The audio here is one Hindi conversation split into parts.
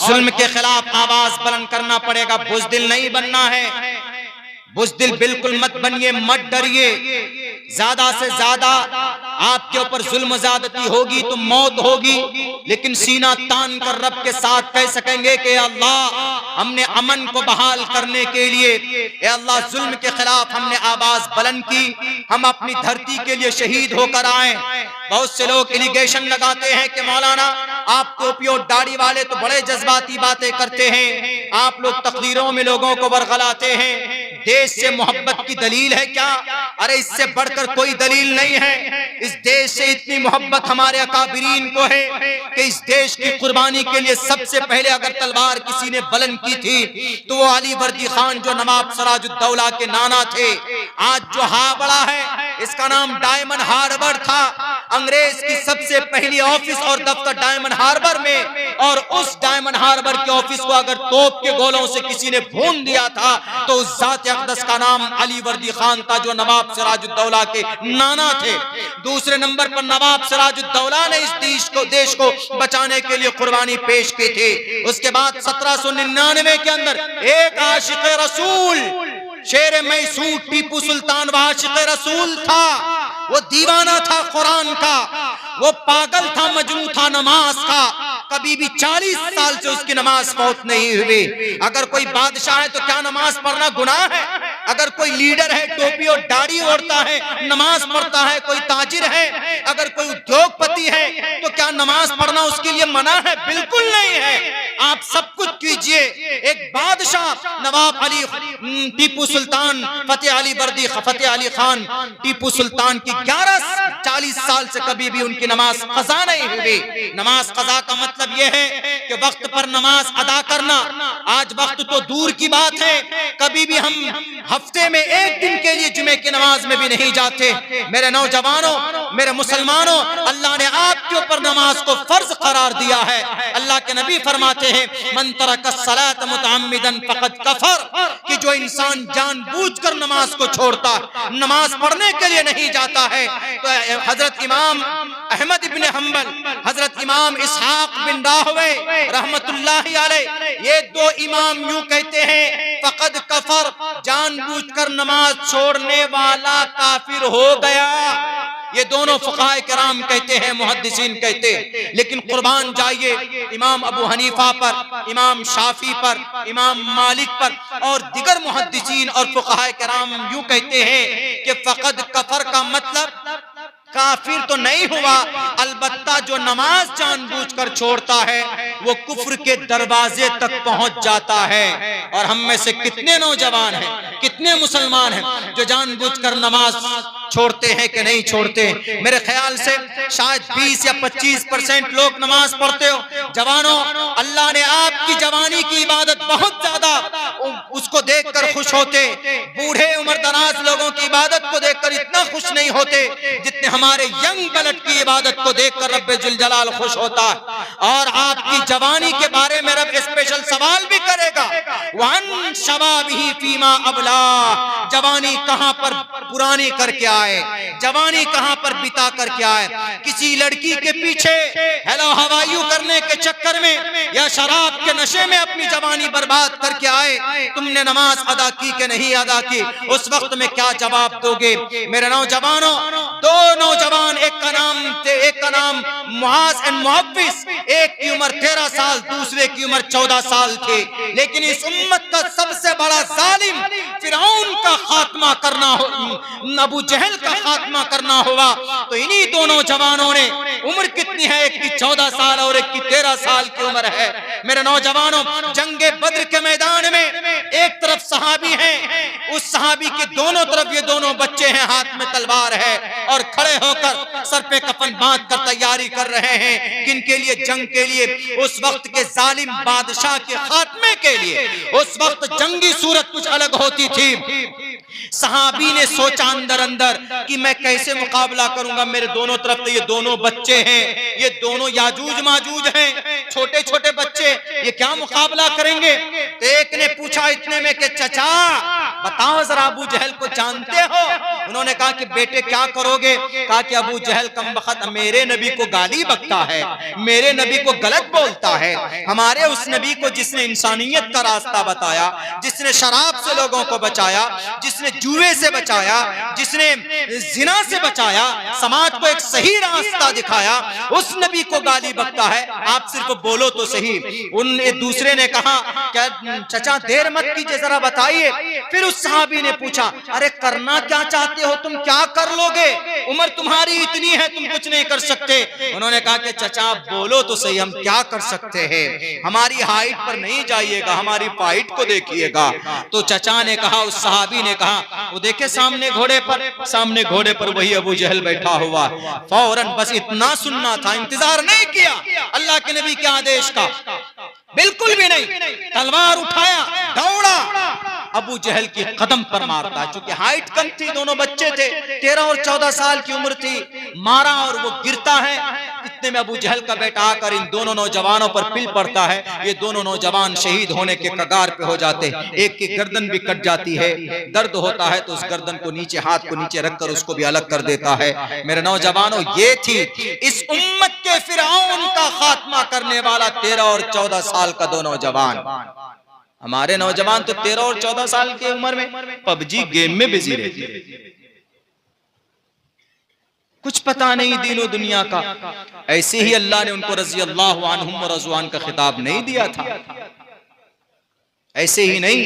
जुल्म के खिलाफ आवाज बुलंद करना पड़ेगा। बुज़दिल नहीं बनना है, बुज़दिल बिल्कुल मत बनिए, मत डरिए। ज्यादा से ज्यादा आपके ऊपर जुल्म ज़्यादती होगी तो मौत होगी, लेकिन सीना तान कर रब के साथ कह सकेंगे कि अल्लाह हमने अमन को बहाल करने के लिए, ए अल्लाह जुल्म के खिलाफ हमने आवाज बुलंद की, हम अपनी धरती के लिए शहीद होकर आए। बहुत से लोग एलिगेशन लगाते हैं कि मौलाना आप टोपी और दाढ़ी वाले तो बड़े जज्बाती बातें करते हैं, आप लोग तकदीरों में लोगों को बरगलाते हैं, देश से मोहब्बत की दलील है क्या? अरे इससे बढ़कर कोई दलील नहीं है। इस देश से इतनी मोहब्बत हमारे अकाबिरीन को है कि इस देश की कुर्बानी के लिए सबसे पहले अगर तलवार किसी ने बुलंद की थी तो वो अली वर्दी खान जो नवाब सिराजुद्दौला के नाना थे। आज जो हावड़ा है इसका नाम डायमंड हार्बर था। अंग्रेज की सबसे पहली ऑफिस और दफ्तर डायमंड हार्बर में, और उस डायमंड हार्बर के ऑफिस को अगर तोप के गोलों से किसी ने भून दिया था तो उस जात अक़दस का नाम अली वर्दी खान था जो नवाब सिराजुद्दौला के नाना थे। दूसरे नंबर पर नवाब सिराजुद्दौला ने इस देश को बचाने के लिए कुर्बानी पेश की थी। उसके बाद 1799 के अंदर एक आशिक रसूल, शेर मैसूर टीपू सुल्तान वह आशिक रसूल था, वो दीवाना था कुरान का, वो पागल था, मजनू था नमाज का। कभी भी 40 साल से उसकी नमाज फौत नहीं हुई। अगर कोई बादशाह है तो क्या नमाज पढ़ना गुनाह है? अगर कोई लीडर है टोपी और दाढ़ी ओढ़ता है नमाज पढ़ता है, कोई ताजिर है, अगर कोई उद्योगपति है तो क्या नमाज पढ़ना उसके लिए मना है? बिल्कुल नहीं है। आप सब कुछ कीजिए। एक बादशाह नवाब अली टीपू सुल्तान फतेह अली खान टीपू सुल्तान की 40 साल से कभी भी उनकी नमाज कज़ा नहीं हुई। नमाज कज़ा का मतलब यह है कि वक्त पर नमाज अदा करना। आज वक्त तो दूर की बात है, कभी भी हम हफ्ते में एक दिन के लिए जुमे की नमाज में भी नहीं जाते। मेरे नौजवानों, मेरे मुसलमानों, अल्लाह ने आपके ऊपर नमाज को फर्ज करार दिया है। अल्लाह के नबी फरमाते हैं मन तरका सलात मुतअम्मिदन फक़द कफर, कि जो इंसान जानबूझकर नमाज को छोड़ता, नमाज पढ़ने के लिए नहीं जाता है, तो हजरत इमाम अहमद इब्न हम्बल, हजरत इमाम इसहाक बिन राहवे रहमतुल्लाहि अलैह, ये दो इमाम यूं कहते हैं फक़द कफर, जानबूझकर नमाज छोड़ने वाला काफिर हो गया। ये दोनों फुक़हाए किराम कहते हैं, मुहद्दिसीन कहते हैं। लेकिन कुर्बान जाइए इमाम अबू हनीफा पर, इमाम शाफी पर, इमाम मालिक पर और दिगर मुहद्दिसीन और फुक़हाए किराम यूं कहते हैं कि फ़क़द कफर का मतलब काफिर तो नहीं हुआ, अलबत्ता जो नमाज जानबूझकर छोड़ता है वो कुफ्र के दरवाजे तक पहुंच जाता है। और हम में से कितने नौजवान हैं, कितने मुसलमान हैं जो जानबूझकर नमाज छोड़ते हैं कि नहीं छोड़ते? मेरे ख्याल से शायद 20 या 25% लोग नमाज पढ़ते हो। जवानों, अल्लाह ने आपकी जवानी की इबादत बहुत ज्यादा उसको देखकर खुश होते। बूढ़े उम्र दराज लोगों की इबादत को देखकर इतना खुश नहीं होते जितने हमारे यंग ब्लड की इबादत को देखकर रब्बे जुल जलाल खुश होता है। और आपकी जवानी के बारे में रब स्पेशल सवाल भी करेगा, वन शबाबिही फीमा अबला, जवानी कहां पर पुरानी करके आए, जवानी कहां पर बिता करके आए। किसी लड़की के पीछे हेलो हवायू करने के चक्कर में या शराब के नशे में अपनी जवानी बर्बाद करके आए, तुमने नमाज अदा की कि नहीं अदा की, उस वक्त में क्या जवाब दोगे? मेरे नौजवानों, दो नौजवान, एक का नाम मुआज एंड मुहव्विस, एक की उम्र 13 साल, दूसरे की उम्र 14 साल थे। लेकिन इस उम्मत का सबसे बड़ा जालिम फिरौन का खात्मा करना हो, अबू जहल का खात्मा करना होगा तो इन्हीं दोनों जवानों ने, उम्र कितनी है, एक की 14 साल और एक की 13 साल की उम्र है। मेरे नौजवानों, जंगे बद्र के मैदान में एक तरफ सहाबी हैं, उस सहाबी के दोनों तरफ ये दोनों बच्चे हैं, हाथ में तलवार है और खड़े होकर सर पे कफन बांध कर तैयारी कर रहे हैं। किनके लिए? जंग के लिए, उस वक्त के जालिम बादशाह के खात्मे के लिए। उस वक्त जंगी सूरत कुछ अलग होती थी। सहाबी ने सोचा अंदर अंदर कि मैं कैसे मुकाबला करूंगा, मेरे दोनों तरफ तो ये दोनों बच्चे हैं, ये दोनों याजूज माजूज हैं, छोटे छोटे बच्चे, ये क्या मुकाबला करेंगे? तो एक ने पूछा इतने में कि चचा बताओ जरा, अबू जहल को जानते हो? उन्होंने कहा कि बेटे क्या करोगे? कहा कि अबू जहल कमबख्त मेरे नबी को गाली बकता है, मेरे नबी को गलत बोलता है। हमारे उस नबी को जिसने इंसानियत का रास्ता बताया, जिसने शराब से लोगों को बचाया, जिसने जुए से बचाया, जिसने जिना से बचाया, समाज को एक सही रास्ता दिखाया, उस नबी को गाली बकता है। आप सिर्फ बोलो तो सही। उन एक दूसरे ने कहा क्या चचा देर मत कीजिए, जरा बताइए। फिर उस सहाबी ने पूछा अरे करना क्या चाहते हो तुम, क्या कर लोगे? उम्र तुम्हारी इतनी है, तुम कुछ नहीं कर सकते। उन्होंने कहा कि चचा बोलो तो सही, हम क्या कर सकते हैं? हमारी हाइट पर नहीं जाइएगा, हमारी फाइट को देखिएगा। तो चचा ने कहा, उस सहाबी ने कहा, वो देखे सामने घोड़े पर वही अबू जहल बैठा हुआ। फौरन बस इतना सुनना था, इंतजार नहीं किया अल्लाह के नबी के आदेश का, बिल्कुल भी नहीं। तलवार उठाया, दौड़ा, अबू जहल की कदम पर मारता। चूंकि हाइट कम थी, दोनों बच्चे थे, 13 और 14 साल की उम्र थी, मारा और वो गिरता है। इतने में अबू जहल का बेटा आकर इन दोनों नौजवानों पर पिल पड़ता है। ये दोनों नौजवान शहीद होने के कगार पे हो जाते हैं। एक की गर्दन भी कट जाती है। दर्द होता है तो उस गर्दन को नीचे, हाथ को नीचे रखकर उसको भी अलग कर देता है। मेरे नौजवानों, ये थी इस उम्मत के फिरौन का खात्मा करने वाला 13 और 14 साल का दो नौजवान। हमारे नौजवान तो 13 और 14 साल की उम्र में पबजी गेम में बिजी रहते हैं, कुछ पता नहीं दीनो दुनिया का। ऐसे ही अल्लाह ने उनको रज़ी अल्लाहु अन्हुम व रज़वान का खिताब नहीं दिया था। ऐसे ही नहीं,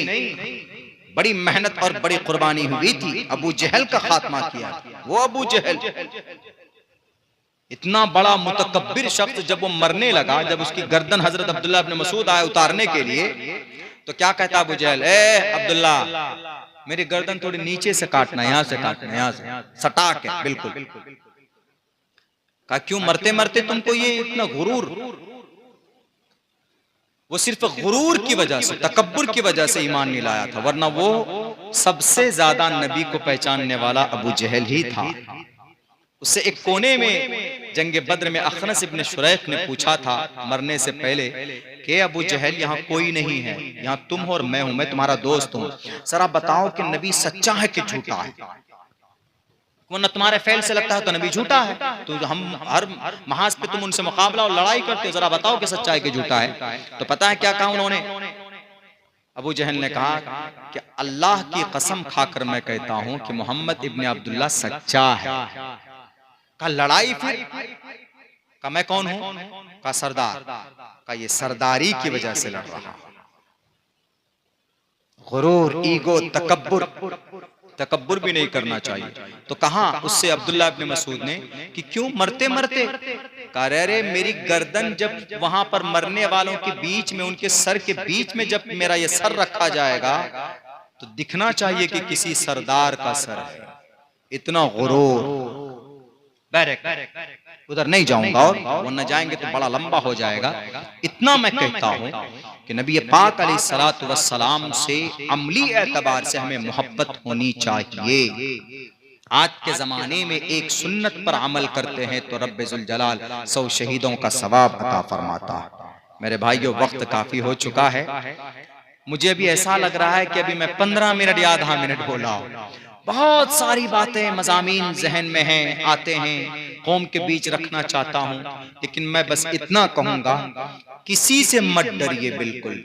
बड़ी मेहनत और बड़ी कुर्बानी हुई थी। अबू जहल का खात्मा किया। वो अबू जहल इतना बड़ा मुतकब्बिर शख्स, जब वो मरने लगा, जब उसकी गर्दन हजरत अब्दुल्ला इब्न मसूद आए उतारने के लिए, तो क्या कहता अबू जहल, ए अब्दुल्ला मेरी गर्दन थोड़ी नीचे से काटना, यहां से काटना, यहां से सटा के बिल्कुल। कहा क्यों? मरते मरते तुमको ये इतना गुरूर? वो सिर्फ गुरूर की वजह से, तकब्बुर की वजह से ईमान नहीं लाया था, वरना वो सबसे ज्यादा नबी को पहचानने वाला अबू जहल ही था। उससे एक कोने में जंग बद्र में अखनस इब्न शुरैक ने पूछा था मरने से पहले कि अबू जहल यहाँ कोई नहीं है, यहाँ तुम हो और मैं हूं, मैं तुम्हारा दोस्त हूं, जरा बताओ कि नबी सच्चा है कि झूठा है? वरना तुम्हारे फैल से लगता है तो नबी झूठा है, तो हम हर महाज पे तुम उनसे मुकाबला और लड़ाई करते हो, जरा बताओ कि सच्चा है कि झूठा है? तो पता है क्या कहा उन्होंने? अबू जहल ने कहा कि अल्लाह की कसम खाकर मैं कहता हूं कि मोहम्मद इब्न अब्दुल्ला सच्चा है। का लड़ाई? फिर का मैं कौन हूं? का सरदार। का ये सरदारी की वजह से लड़ रहा। गुरूर, ईगो, तकब्बुर भी नहीं करना चाहिए। तो कहा उससे अब्दुल्ला इब्न मसूद ने कि क्यों मरते मरते? कहा अरे मेरी गर्दन जब वहां पर मरने वालों के बीच में, उनके सर के बीच में जब मेरा ये सर रखा जाएगा तो दिखना चाहिए कि किसी सरदार का सर है। इतना गुरूर। उधर नहीं जाऊंगा, और वरना जाएंगे तो बड़ा लंबा हो जाएगा। इतना मैं कहता हूं कि नबी पाक अलैहिस्सलातु वस्सलाम से अमली एतबार से हमें मोहब्बत होनी चाहिए। आज के जमाने में एक सुन्नत पर अमल करते हैं तो रब्बे जुल जलाल 100 शहीदों का सवाब अता फरमाता है। मेरे भाइयों, वक्त काफी हो चुका है। मुझे अभी ऐसा लग रहा है कि अभी मैं 15 मिनट या आधा मिनट बोला हूं। बहुत सारी बातें मज़ामीन जहन में हैं, आते हैं, कौम के बीच रखना चाहता हूं, लेकिन मैं बस इतना कहूंगा, किसी से मत डरिए। बिल्कुल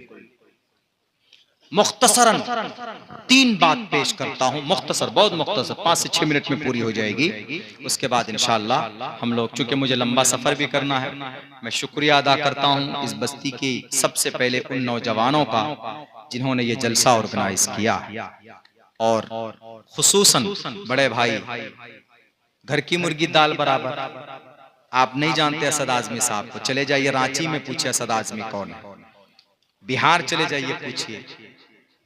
मुख्तसरन 3 बात पेश करता हूं, मुख्तसर, बहुत मुख्तसर, 5 से 6 मिनट में पूरी हो जाएगी। उसके बाद इंशाअल्लाह हम लोग, चूंकि मुझे लंबा सफर भी करना है, मैं शुक्रिया अदा करता हूं इस बस्ती की सबसे पहले उन नौजवानों का जिन्होंने ये जलसा ऑर्गेनाइज किया, और खुसूसन बड़े भाई, घर की मुर्गी दाल बराबर। आप नहीं जानते असद आजमी साहब को, चले जाइए रांची में पूछिए असद आजमी कौन है, बिहार चले जाइए पूछिए,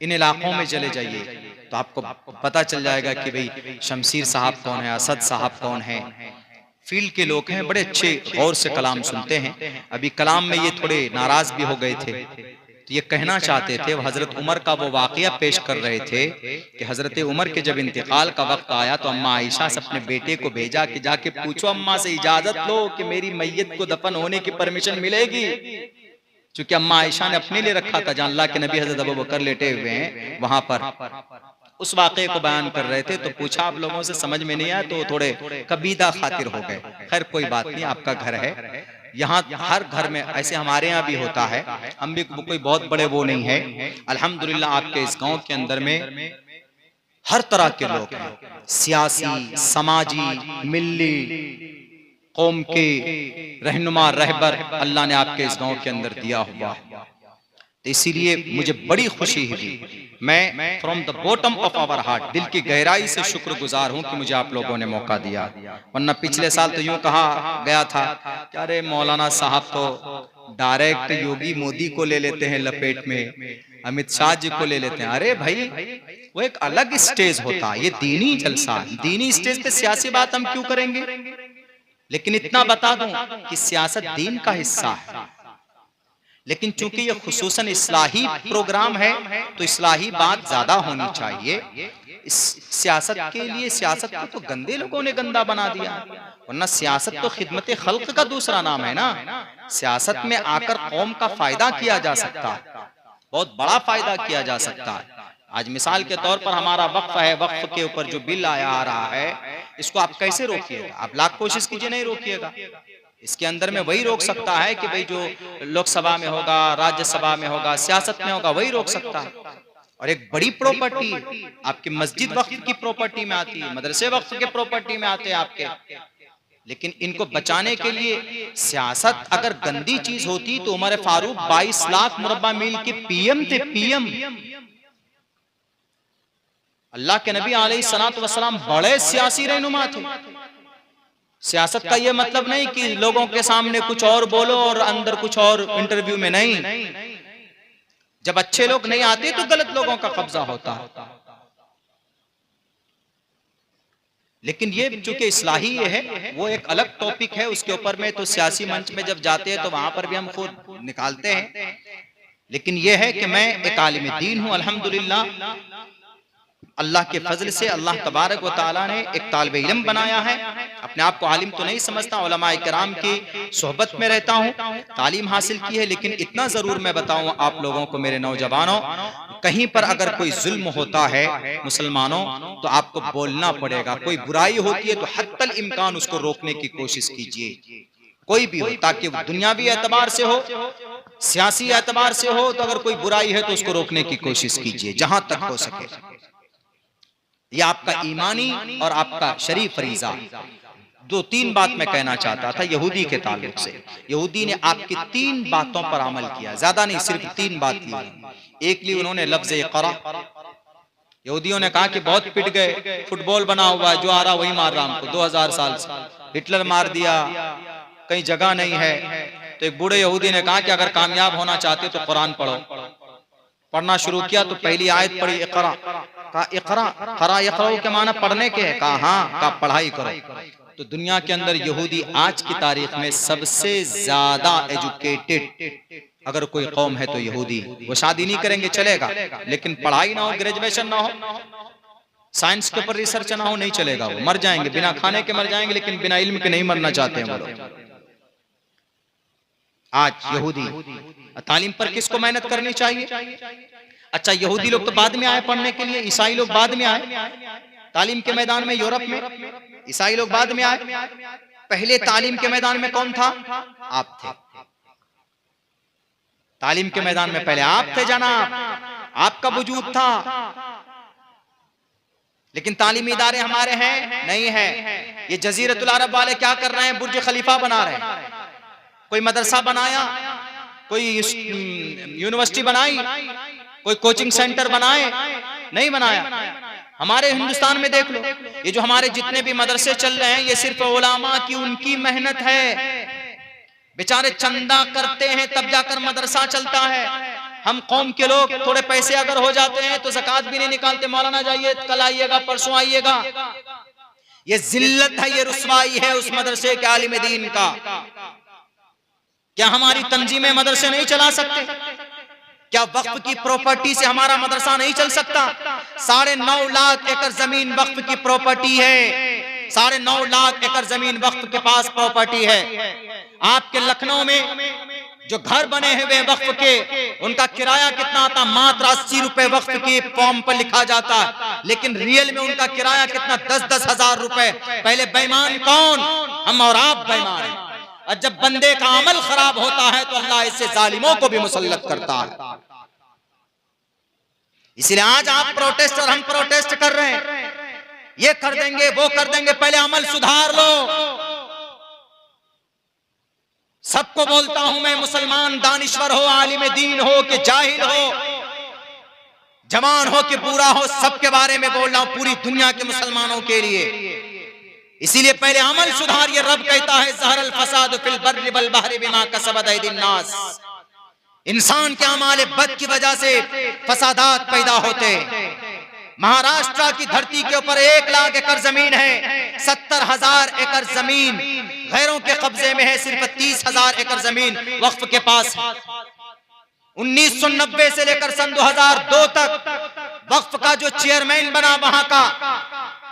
इन इलाकों में चले जाइए तो आपको पता चल जाएगा कि भाई शमशीर साहब कौन है, असद साहब कौन है। फील्ड के लोग हैं, बड़े अच्छे गौर से कलाम सुनते हैं। अभी कलाम में ये थोड़े नाराज भी हो गए थे, तो ये कहना चाहते थे, वो हजरत उमर का वो वाकया पेश कर रहे थे कि हजरत उमर के जब इंतकाल का वक्त आया तो अम्मा आयशा से अपने बेटे को भेजा कि जाके पूछो अम्मा से इजाजत लो कि मेरी मैयत को दफन होने की परमिशन मिलेगी। चूंकि अम्मा आयशा ने अपने लिए रखा था, जहां अल्लाह के नबी हजरत अबू बकर लेटे हुए हैं वहां पर, उस वाक़े को बयान कर रहे थे, तो पूछा आप लोगों से, समझ में नहीं आया तो थोड़े कबीदा खातिर हो गए। खैर कोई बात नहीं, आपका घर है, यहाँ हर घर में ऐसे हमारे यहाँ भी होता है, हम भी कोई बहुत बड़े वो नहीं है। अल्हम्दुलिल्लाह आपके इस गांव के अंदर में हर तरह के लोग हैं, सियासी, समाजी, मिल्ली, कौम के रहनुमा, रहबर अल्लाह ने आपके इस गांव के अंदर दिया हुआ है। तो इसीलिए मुझे बड़ी खुशी हुई, मैं from the bottom of our heart, दिल की गहराई से शुक्रगुजार हूं कि मुझे आप लोगों ने मौका दिया। वरना पिछले साल तो यूं कहा गया था कि अरे मौलाना साहब तो डायरेक्ट योगी मोदी को ले लेते हैं लपेट में, अमित शाह जी को ले लेते हैं। अरे भाई वो एक अलग स्टेज होता है, ये दीनी जलसा, दीनी स्टेज पे सियासी बात हम क्यों करेंगे। लेकिन इतना बता दूं कि सियासत दीन का हिस्सा है, लेकिन चूंकि ये खुसूसन इस्लाही प्रोग्राम है तो इस्लाही बात ज्यादा होनी चाहिए। इस सियासत के लिए, सियासत को तो गंदे लोगों ने गंदा बना दिया, वरना सियासत तो खिदमत खल्क का दूसरा नाम है ना। सियासत में आकर कौम का फायदा किया जा सकता है, बहुत बड़ा फायदा किया जा सकता है। आज मिसाल के तौर पर हमारा वक्फ है, वक्फ के ऊपर जो बिल आया आ रहा है, इसको आप कैसे रोकिएगा? आप लाख कोशिश कीजिए, नहीं रोकिएगा। इसके अंदर में वही रोक सकता है कि भाई जो लोकसभा में होगा, राज्यसभा में होगा, सियासत में होगा, वही रोक सकता है। और एक बड़ी प्रॉपर्टी आपकी मस्जिद वक्फ की प्रॉपर्टी में आती है, मदरसे वक्फ के प्रॉपर्टी में आते हैं आपके। लेकिन इनको बचाने के लिए सियासत अगर गंदी चीज होती तो उमर फारूक 22 लाख मुरब्बा मील के पीएम थे, पीएम। अल्लाह के नबी अलैहिस्सलातु वस्सलाम बड़े सियासी रहनुमा थे। सियासत का ये मतलब नहीं कि लोगों के सामने कुछ और बोलो और अंदर कुछ और, इंटरव्यू में नहीं। जब अच्छे लोग नहीं आते तो गलत लोगों का कब्जा होता है। लेकिन ये चूंकि इस्लाही है, वो एक अलग टॉपिक है, उसके ऊपर में तो सियासी मंच में जब जाते हैं तो वहां पर भी हम खुद निकालते हैं। लेकिन ये है कि मैं एक आलिम दीन हूं, अल्हम्दुलिल्लाह अल्लाह के फजल से अल्लाह तबारक व तआला ने एक तालिब इल्म बनाया है। अपने आप को आलिम तो नहीं समझता, उलमाए किराम की सोहबत में रहता हूँ, तालीम हासिल की है। लेकिन इतना जरूर मैं बताऊं आप लोगों को, मेरे नौजवानों, कहीं पर अगर कोई जुल्म होता है मुसलमानों तो आपको बोलना पड़ेगा। कोई बुराई होती है तो हत्तल इम्कान उसको रोकने की कोशिश कीजिए, कोई भी हो, ताकि दुनियावी एतबार से हो, सियासी एतबार से हो, तो अगर कोई बुराई है तो उसको रोकने की कोशिश कीजिए जहां तक हो सके। यह आपका ईमानी और आपका शरीफ फरीजा। दो तीन बात मैं कहना चाहता था यहूदी के ताल्लुक से। यहूदी ने आपकी 3 बातों पर अमल किया, ज्यादा नहीं, सिर्फ 3 बात की। एक ली उन्होंने लफ्ज इक़रा। यहूदियों ने कहा कि बहुत पिट गए, फुटबॉल बना हुआ है, जो आ रहा वही मार रहा हमको, 2000 साल से हिटलर मार दिया, कहीं जगह नहीं है। तो एक बूढ़े यहूदी ने कहा कि अगर कामयाब होना चाहते तो कुरान पढ़ो। पढ़ना शुरू किया तो पहली आयत पढ़ी इक़रा। कहा इक़रा, क़रा यक़रा के माना पढ़ने के है? कहा हाँ। कहा पढ़ाई करो। तो दुनिया के अंदर यहूदी आज की तारीख में सबसे ज्यादा एजुकेटेड अगर कोई कौम है तो यहूदी। वो शादी नहीं करेंगे चलेगा, लेकिन पढ़ाई ना हो, ग्रेजुएशन ना हो, साइंस के ऊपर रिसर्च ना हो, नहीं चलेगा। वो मर जाएंगे, बिना खाने के मर जाएंगे, लेकिन बिना इल्म के नहीं मरना चाहते हैं वो लोग। आज यहूदी तालीम पर किसको मेहनत करनी चाहिए? अच्छा, यहूदी लोग तो बाद में आए पढ़ने के लिए, ईसाई लोग बाद में आए तालीम के मैदान में। यूरोप में ईसाई लोग बाद में आए, पहले तालीम के मैदान में कौन था? आप थे। तालीम के मैदान में पहले आप थे जनाब, आपका वजूद था। लेकिन तालीमी इदारे हमारे हैं नहीं है। ये जजीरतुल अरब वाले क्या कर रहे हैं? बुर्ज खलीफा बना रहे हैं। कोई मदरसा बनाया, कोई यूनिवर्सिटी बनाई, कोई कोचिंग सेंटर बनाए? नहीं बनाया। हमारे हिंदुस्तान में देख लो, ये जो हमारे जितने भी मदरसे चल रहे हैं, ये सिर्फ उलामा की उनकी मेहनत है। बेचारे चंदा करते हैं तब जाकर मदरसा चलता है। हम कौम के लोग थोड़े पैसे अगर हो जाते हैं तो ज़कात भी नहीं निकालते। मौलाना जाइए, कल आइएगा, परसों आइएगा। ये जिल्लत है, ये रुसवाई है उस मदरसे के आलिम दीन का। क्या हमारी तंजीमें मदरसे नहीं चला सकते? क्या वक्फ की प्रॉपर्टी से हमारा मदरसा नहीं चल सकता? 9.5 लाख एकड़ जमीन वक्फ की प्रॉपर्टी है। 9.5 लाख एकड़ जमीन वक्फ के पास प्रॉपर्टी है। आपके लखनऊ में जो घर बने हुए वक्फ के, उनका किराया कितना आता? मात्र 80 रुपए वक्फ की फॉर्म पर लिखा जाता है। लेकिन रियल में उनका किराया कितना, 10-10 हजार रुपए। पहले बेईमान कौन? हम और आप बेईमान हैं। और जब बंदे का अमल खराब होता है तो अल्लाह इससे जालिमों को भी मुसल्लत करता है। इसलिए आज आप प्रोटेस्ट और हम प्रोटेस्ट कर रहे हैं, ये कर देंगे वो कर देंगे, पहले अमल सुधार लो। सबको बोलता हूं मैं, मुसलमान दानिश्वर हो, आलिम दीन हो कि जाहिल हो, जवान हो कि बूढ़ा हो, सबके बारे में बोल रहा हूं, पूरी दुनिया के मुसलमानों के लिए। इसीलिए पहले अमल सुधारिए। रब कहता है ज़हरल फसाद फिल बर्रि वल बहरि बिमा कसबत ऐदिन नास। इंसान के अमाल बद की वजह से फसादात पैदा होते हैं। महाराष्ट्र की धरती के ऊपर 1 लाख एकड़ जमीन है, 70,000 एकड़ जमीन गैरों के कब्जे में है, सिर्फ 30,000 एकड़ जमीन वक्फ के पास है। 1990 से लेकर सन 2002 तक वक्फ का जो चेयरमैन बना,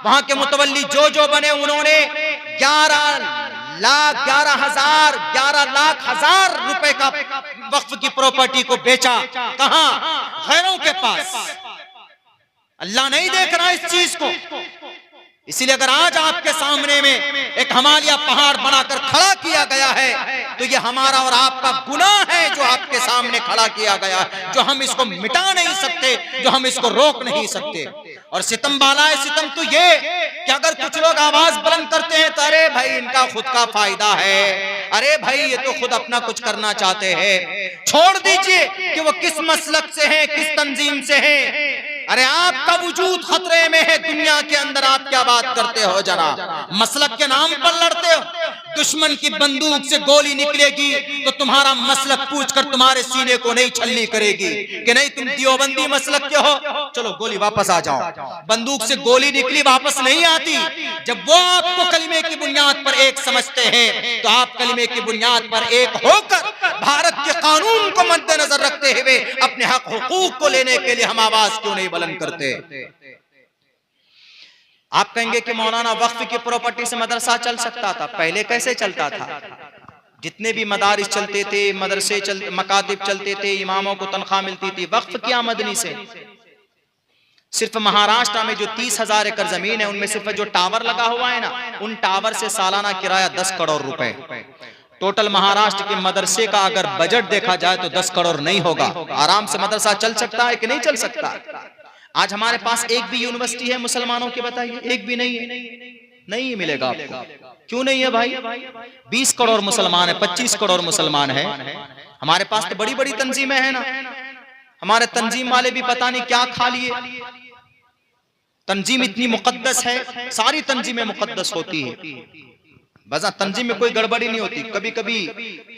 वहां के मुतवल्ली जो बने, उन्होंने 11 लाख हजार रुपए का वक्फ की प्रॉपर्टी को बेचा। कहां? गैरों के पास। अल्लाह नहीं देख रहा इस चीज को। इसीलिए अगर आज आपके सामने में एक हिमालय पहाड़ बनाकर खड़ा किया गया है तो ये हमारा और आपका गुनाह है जो आपके सामने खड़ा किया गया है, जो हम इसको मिटा नहीं सकते, जो हम इसको रोक नहीं सकते। और सितम बाला है सितम तो ये कि अगर कुछ लोग आवाज बुलंद करते हैं तो अरे भाई इनका खुद का फायदा है, अरे भाई ये तो खुद अपना कुछ करना चाहते हैं। छोड़ दीजिए कि वो किस मसलक से है, किस तंजीम से है। अरे आपका वजूद खतरे में है दुनिया के अंदर, आप क्या बात करते हो जनाब? मसलक के नाम पर लड़ते हो। दुश्मन की बंदूक से गोली निकलेगी तो तुम्हारा मसलक पूछकर तुम्हारे सीने को नहीं छल्ली करेगी कि नहीं तुम देवबंदी मसलक के हो, चलो गोली वापस आ जाओ। बंदूक से गोली निकली वापस नहीं आती। जब वो आपको कलिमे की बुनियाद पर एक समझते हैं तो आप कलिमे की बुनियाद पर एक होकर भारत के कानून को मद्देनजर रखते हुए अपने हक हुकूक को लेने के लिए हम आवाज क्यों नहीं बुलंद करते? आप कहेंगे कि मौलाना वक्फ की प्रॉपर्टी से मदरसा चल सकता था। पहले कैसे चलता था? जितने भी मदारिस चलते थे, मदरसे चलते, मकातिब चलते थे, इमामों को तनख्वाह मिलती थी वक्फ की आमदनी से। सिर्फ महाराष्ट्र में जो 30,000 एकड़ जमीन है उनमें सिर्फ जो टावर लगा हुआ है ना, उन टावर से सालाना किराया 10 करोड़ रुपए। टोटल महाराष्ट्र के मदरसे का अगर बजट देखा जाए तो 10 करोड़ नहीं होगा। आराम से मदरसा चल सकता है कि नहीं चल सकता? आज हमारे पास एक भी यूनिवर्सिटी है मुसलमानों की, बताइए? एक भी नहीं है। नहीं मिलेगा आपको। क्यों नहीं है भाई? 20 करोड़ मुसलमान है, 25 करोड़ मुसलमान है। हमारे पास तो बड़ी बड़ी तंजीमें हैं ना। हमारे तंजीम वाले भी पता नहीं क्या खा लिए। तंजीम इतनी मुकद्दस है, सारी तंजीमें मुकद्दस होती है, बस तंजीम में कोई गड़बड़ी नहीं होती। कभी कभी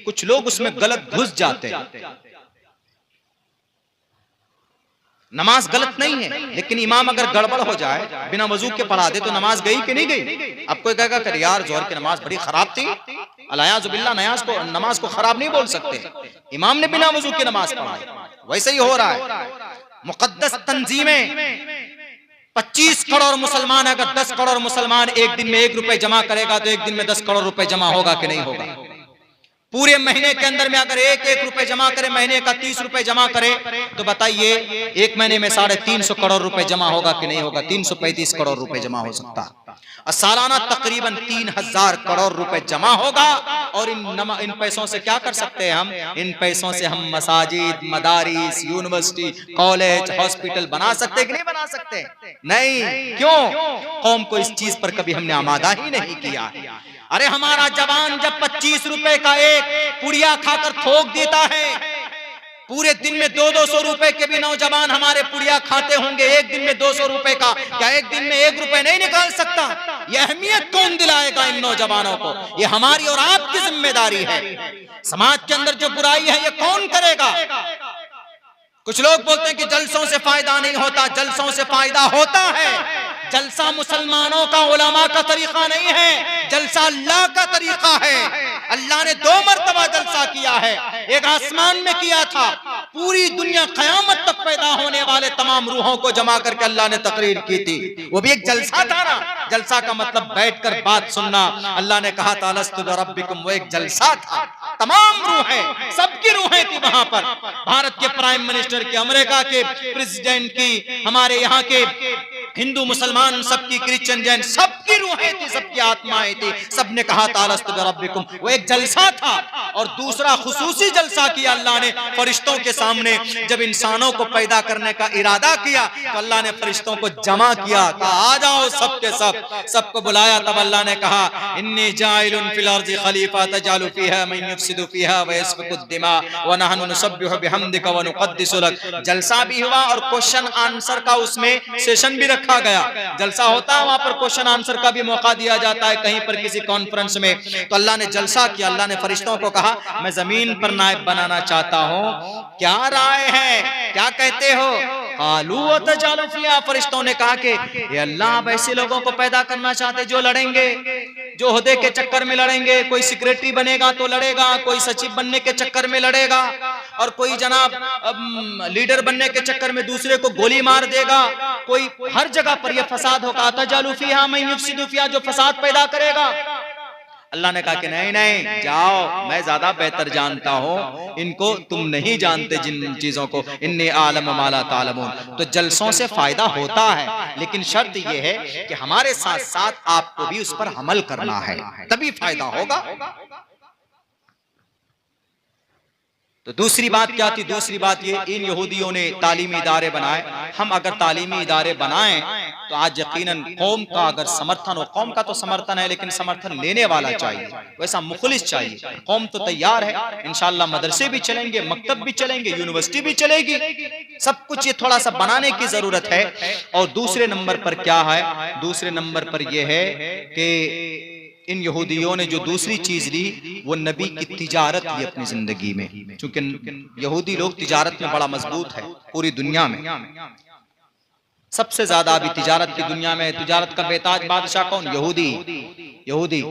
कुछ लोग उसमें गलत घुस जाते हैं। नमाज गलत नहीं है, लेकिन इमाम अगर गड़बड़ हो जाए, बिना वजू के पढ़ा दे तो नमाज गई कि नहीं गई? अब कोई कहेगा कि यार जोहर की नमाज बड़ी खराब थी, अलायाजुबिल्लाह, नमाज को खराब नहीं बोल सकते, इमाम ने बिना वजू की नमाज पढ़ाई। वैसे ही हो रहा है। मुकद्दस तंजीमें, 25 करोड़ मुसलमान, अगर 10 करोड़ मुसलमान एक दिन में 1 रुपए जमा करेगा तो एक दिन में 10 करोड़ रुपए जमा होगा कि नहीं होगा? पूरे महीने के अंदर में अगर 1-1 रुपए जमा करे, महीने का 30 रुपए जमा करे तो बताइए एक महीने में 350 करोड़ रुपए जमा होगा कि नहीं होगा? 335 करोड़ रुपए जमा हो सकता है। और सालाना तकरीबन 3000 करोड़ रुपए जमा होगा। और इन पैसों से क्या कर सकते हैं हम? इन पैसों से हम मसाजिद, मदारिस, यूनिवर्सिटी, कॉलेज, हॉस्पिटल बना सकते कि नहीं बना सकते? नहीं। क्यों? कौम को इस चीज पर कभी हमने आमादा ही नहीं किया। अरे हमारा जवान जब 25 रुपए का एक पुड़िया खाकर थोक देता है, पूरे दिन में 200 रुपए के भी नौजवान हमारे पुड़िया खाते होंगे, एक दिन में 200 रुपए का, क्या एक दिन में 1 रुपए नहीं निकाल सकता? ये अहमियत कौन दिलाएगा इन नौजवानों को? ये हमारी और आपकी जिम्मेदारी है। समाज के अंदर जो बुराई है ये कौन करेगा? कुछ लोग बोलते हैं कि जलसों से फायदा नहीं होता। जलसों से फायदा होता है। जलसा मुसलमानों का, उलमा का तरीका नहीं है, जलसा अल्लाह का तरीका है। अल्लाह ने 2 मरतबा जलसा किया है। एक आसमान में किया था, पूरी दुनिया क़यामत तक पैदा होने वाले तमाम रूहों को जमा करके अल्लाह ने तकरीर की थी, वो भी एक जलसा था ना। जलसा का मतलब बैठकर बात सुनना। अल्लाह ने कहा था अलस्तु बिरब्बिकुम, वो एक जलसा था। तमाम रूहें, सबकी रूहें थी वहां पर। भारत के प्राइम मिनिस्टर की, अमेरिका के प्रेसिडेंट की, हमारे यहाँ के हिंदू मुसलमान सबकी, क्रिश्चियन जैन सबकी रूहें थी, सबकी आत्माएं थी, सबने कहा तालस्तु बिरब्बिकुम। वो एक जलसा था। और दूसरा खुसूसी जलसा किया अल्लाह ने फरिश्तों के सामने। जब इंसानों को पैदा करने का इरादा किया तो अल्लाह ने फरिश्तों को जमा किया, कहा आ जाओ सबके सब, सबको बुलाया। तब अल्लाह ने कहा इन्नी जाइलुन फिल अर्ज़ि खलीफा तजालु फीहा मन युफ्सिदु फीहा व यस्फिकु दिमा व नहनु नुसब्बिहु बिहम्दिका व नुक़द्दिसु लक। जलसा भी हुआ और क्वेश्चन आंसर का उसमें सेशन भी रखा गया। जलसा होता है वहां पर क्वेश्चन आंसर का भी मौका दिया जाता है कहीं पर किसी कॉन्फ्रेंस में। तो अल्लाह ने जलसा किया। अल्लाह ने फरिश्तों को कहा मैं जमीन पर नायब बनाना चाहता हूँ, क्या राय है, क्या कहते हो? फरिश्तों ने कहा कि ये अल्लाह आप ऐसे लोगों को पैदा करना चाहते जो लड़ेंगे, जो ओहदे के चक्कर में लड़ेंगे। कोई सेक्रेटरी बनेगा तो लड़ेगा, कोई सचिव बनने के चक्कर में लड़ेगा, और कोई जनाब लीडर बनने के चक्कर में दूसरे को गोली मार देगा। कोई हर जगह पर यह फसाद होगा, तजालु फीहा मन युफ्सिदु फीहा, जो फसाद पैदा करेगा। अल्लाह ने कहा कि नहीं नहीं जाओ, मैं ज्यादा बेहतर जानता हूं, इनको तुम नहीं जानते जिन चीजों को। इन्नी आलम मा ला तालमून। तो जलसों से फायदा होता है, लेकिन शर्त यह है कि हमारे साथ साथ आपको भी उस पर अमल करना है, तभी फायदा होगा। तो दूसरी बात क्या थी? दूसरी बात ये, इन यहूदियों ने तालीमी इदारे बनाए। हम अगर तालीमी इदारे बनाएं तो आज यकीनन कौम का अगर समर्थन हो, कौम का तो समर्थन है लेकिन समर्थन लेने वाला चाहिए, वैसा मुखलिस चाहिए। कौम तो तैयार है, इंशाअल्लाह मदरसे भी चलेंगे, मकतब भी चलेंगे, यूनिवर्सिटी भी चलेगी, सब कुछ ये थोड़ा सा बनाने की जरूरत है। और दूसरे नंबर पर क्या है? दूसरे नंबर पर यह है कि इन यहूदियों ने जो दूसरी चीज ली वो नबी की तिजारत ली अपनी जिंदगी में। क्योंकि यहूदी लोग तिजारत में बड़ा मजबूत है पूरी दुनिया में, सबसे ज्यादा अभी तिजारत की दुनिया में। तिजारत का बेताज बादशाह कौन? यहूदी।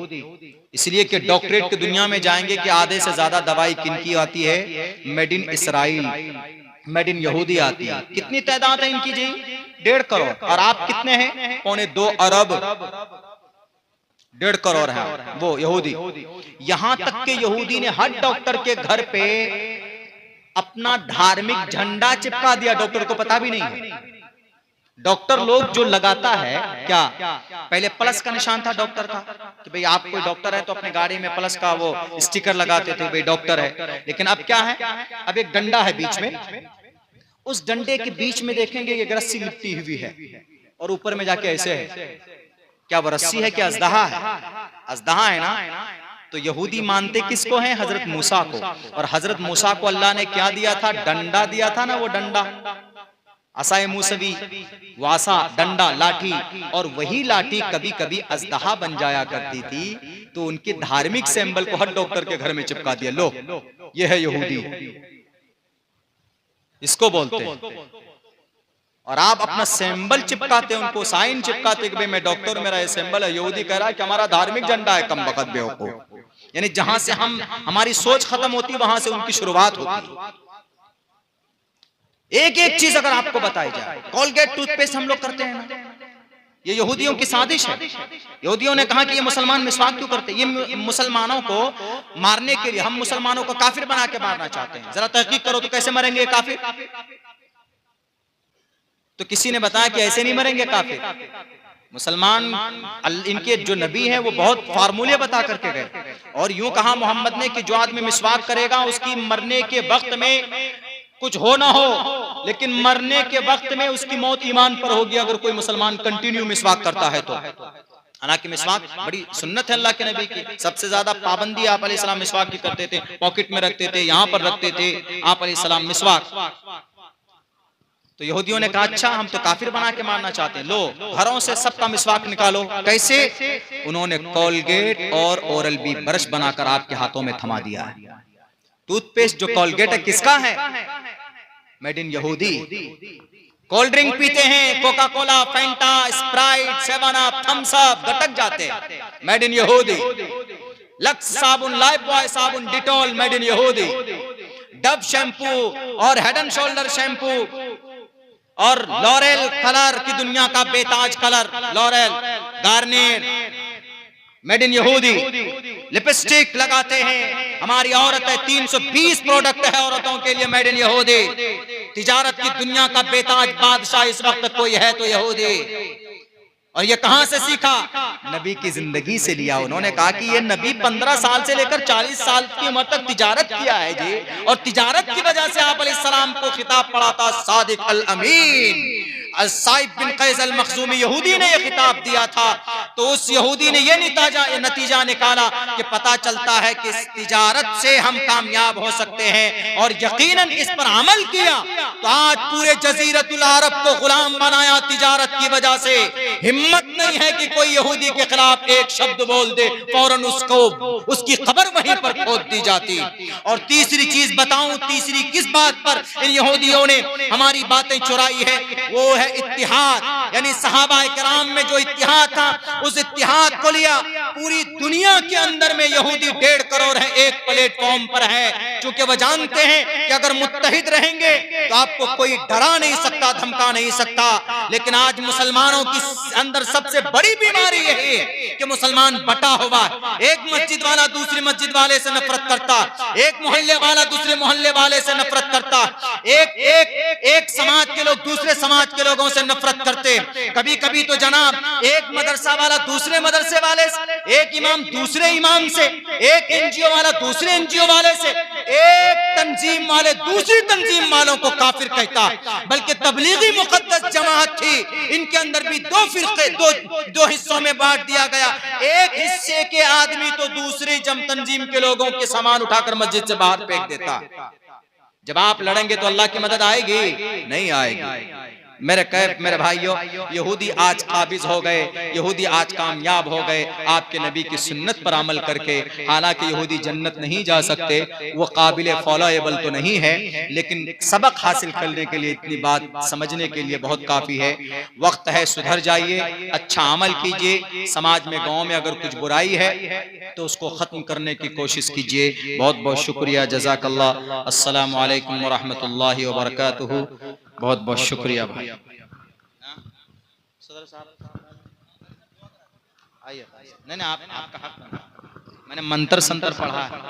इसलिए कि डॉक्टरेट की दुनिया में जाएंगे कि आधे से ज्यादा दवाई किनकी आती है? Made in Israel, made in यहूदी आती है। कितनी तादाद है इनकी जी? 1.5 करोड़। और आप कितने हैं? 2.25 अरब। 1.5 करोड़ है वो यहूदी। यहां तक के यहूदी ने हर डॉक्टर के घर पे अपना धार्मिक झंडा चिपका दिया, डॉक्टर को पता भी नहीं है। डॉक्टर लोग जो लगाता है क्या, पहले प्लस का निशान था डॉक्टर का कि भाई आप कोई डॉक्टर है तो अपने गाड़ी में प्लस का वो स्टिकर लगाते थे, भाई डॉक्टर है। लेकिन अब क्या है? अब एक डंडा है बीच में, उस डंडे के बीच में देखेंगे ये रस्सी लिपटी हुई है और ऊपर में जाके ऐसे है। क्या वो रस्सी है? क्या अज़दहा है? अज़दहा है ना। तो यहूदी मानते किसको हैं? हजरत मूसा को। और हजरत मूसा को अल्लाह ने क्या दिया था? डंडा दिया था ना, वो डंडा, असाए मूसवी, वासा, डंडा, लाठी। और वही लाठी कभी कभी अज़दहा बन जाया करती थी, तो उनके धार्मिक सिंबल को हर डॉक्टर के घर में चिपका दिया। लो ये है यहूदी, इसको बोलते हैं। और आप अपना सिंबल चिपकाते हैं, उनको साइन चिपकाते कि भाई मैं डॉक्टर, मेरा ये सिंबल है। यहूदी कह रहा है कि हमारा धार्मिक झंडा है, कम बखत बेवकूफ। यानी जहां से हमारी सोच खत्म होती वहां से उनकी शुरुआत होती। एक एक चीज अगर आपको बताई जाए, कोलगेट टूथपेस्ट हम लोग करते हैं ना, ये यहूदियों की साजिश है। यहूदियों ने कहा कि ये मुसलमान मिसवाक क्यों करते हैं? ये मुसलमानों को मारने के लिए, हम मुसलमानों को काफिर बना के मारना चाहते हैं। जरा तहकीक करो तो कैसे मरेंगे काफिर? तो किसी ने बताया कि ऐसे नहीं मरेंगे काफिर। मुसलमान, इनके जो नबी हैं वो बहुत फार्मूले बता करके गए और यूं कहा मोहम्मद ने कि जो आदमी मिसवाक करेगा उसकी मरने के वक्त में कुछ हो ना हो, लेकिन मरने के वक्त में उसकी मौत ईमान पर होगी अगर कोई मुसलमान कंटिन्यू मिसवाक करता है तो। हालांकि मिसवाक बड़ी सुन्नत है अल्लाह के नबी की, सबसे ज्यादा पाबंदी आप अलैहिस्सलाम मिसवाक की करते थे, पॉकेट में रखते थे, यहाँ पर रखते थे आप अलैहिस्सलाम मिसवाक। तो यहूदियों ने कहा अच्छा हम तो काफिर बना के मारना चाहते हैं, लो घरों से सबका मिसवाक निकालो। कैसे? उन्होंने कोलगेट और ओरल बी ब्रश बनाकर आपके हाथों में थमा दिया है। टूथपेस्ट जो कोलगेट है किसका है? मेड इन यहूदी। कोल्ड ड्रिंक पीते हैं, Coca Cola, Fanta, Sprite, 7 up, Thums Up, गटक जाते हैं, मेड इन यहूदी। लक्स साबुन, लाइफ बॉय साबुन, डिटॉल, मेड इन यहूदी। डव शैम्पू और हेड एंड शोल्डर शैम्पू और लॉरेल कलर की दुनिया का बेताज colour, L'Oreal, Garnier, made in यहूदी। लिपस्टिक लगाते हैं हमारी औरतें, 320 प्रोडक्ट है औरतों के लिए, मेड इन यहूदी। तिजारत की दुनिया का बेताज बादशाह इस वक्त कोई है तो यहूदी। और ये कहां से सीखा? नबी की जिंदगी से लिया। उन्होंने कहा कि ये नबी 15 साल से लेकर 40 साल की उम्र तक तिजारत किया है जी, और तिजारत की वजह से आप अलैहिस्सलाम को खिताब पड़ा था सादिक अल अमीन। साइब बिन कैस अल मखजूमी यहूदी ने यह खिताब दिया था, तो उस यहूदी ने यह नतीजा निकाला कि पता चलता है कि इस तिजारत से हम कामयाब हो सकते हैं, और यकीनन इस पर अमल किया तो आज पूरे जजीरतुल अरब को गुलाम बनाया तिजारत की वजह से। हिम्मत नहीं है कि कोई यहूदी के खिलाफ एक शब्द बोल दे, फौरन उसकी खबर वहीं पर खोद दी जाती। और तीसरी चीज बताऊं, तीसरी किस बात पर इन यहूदियों ने हमारी बातें चुराई है, वो है इत्तिहाद। यानी सहाबा किराम में जो इत्तिहाद था, उस इत्तिहाद को लिया। पूरी दुनिया के अंदर में यहूदी 1.5 करोड़ है, एक प्लेटफॉर्म पर है, क्योंकि वह जानते हैं कि अगर मुत्तहिद रहेंगे तो आपको कोई डरा नहीं सकता, धमका नहीं सकता। लेकिन आज मुसलमानों की अंदर सबसे बड़ी बीमारी यही है कि मुसलमान बटा हुआ है। एक मस्जिद वाला दूसरी मस्जिद वाले से नफरत करता, एक मोहल्ले वाला दूसरे मोहल्ले वाले से नफरत करता, एक समाज के लोग दूसरे समाज के लोगों से नफरत करते। कभी कभी तो जनाब एक मदरसा वाला दूसरे मदरसे वाले से, एक इमाम दूसरे इमाम से, एक एनजीओ वाला दूसरे एनजीओ वाले से, एक तंजीम वाले दूसरी तंजीम वालों को काफिर कहता। बल्कि तबलीगी मुकद्दस जमात थी, इनके अंदर भी दो फिरके, दो हिस्सों में बांट दिया गया। एक हिस्से के आदमी तो दूसरी तंजीम के लोगों के सामान उठाकर मस्जिद से बाहर फेंक देता। जब आप लड़ेंगे तो अल्लाह की मदद आएगी? नहीं आएगी। मेरे भाइयों, यहूदी आज काबिज हो गए, यहूदी आज कामयाब हो गए आपके नबी की सुन्नत पर अमल करके। हालांकि यहूदी जन्नत नहीं जा सकते, वो काबिल फॉलोएबल तो नहीं है, लेकिन सबक हासिल करने के लिए, इतनी बात समझने के लिए बहुत काफी है। वक्त है सुधर जाइए, अच्छा अमल कीजिए। समाज में, गाँव में अगर कुछ बुराई है तो उसको खत्म करने की कोशिश कीजिए। बहुत बहुत शुक्रिया, जज़ाकल्लाह। अस्सलामु अलैकुम व रहमतुल्लाहि व बरकातुहू। बहुत बहुत शुक्रिया भाई। सदर साहब आइए। नहीं, आपका हक, मैंने मंत्र संतर पढ़ा है।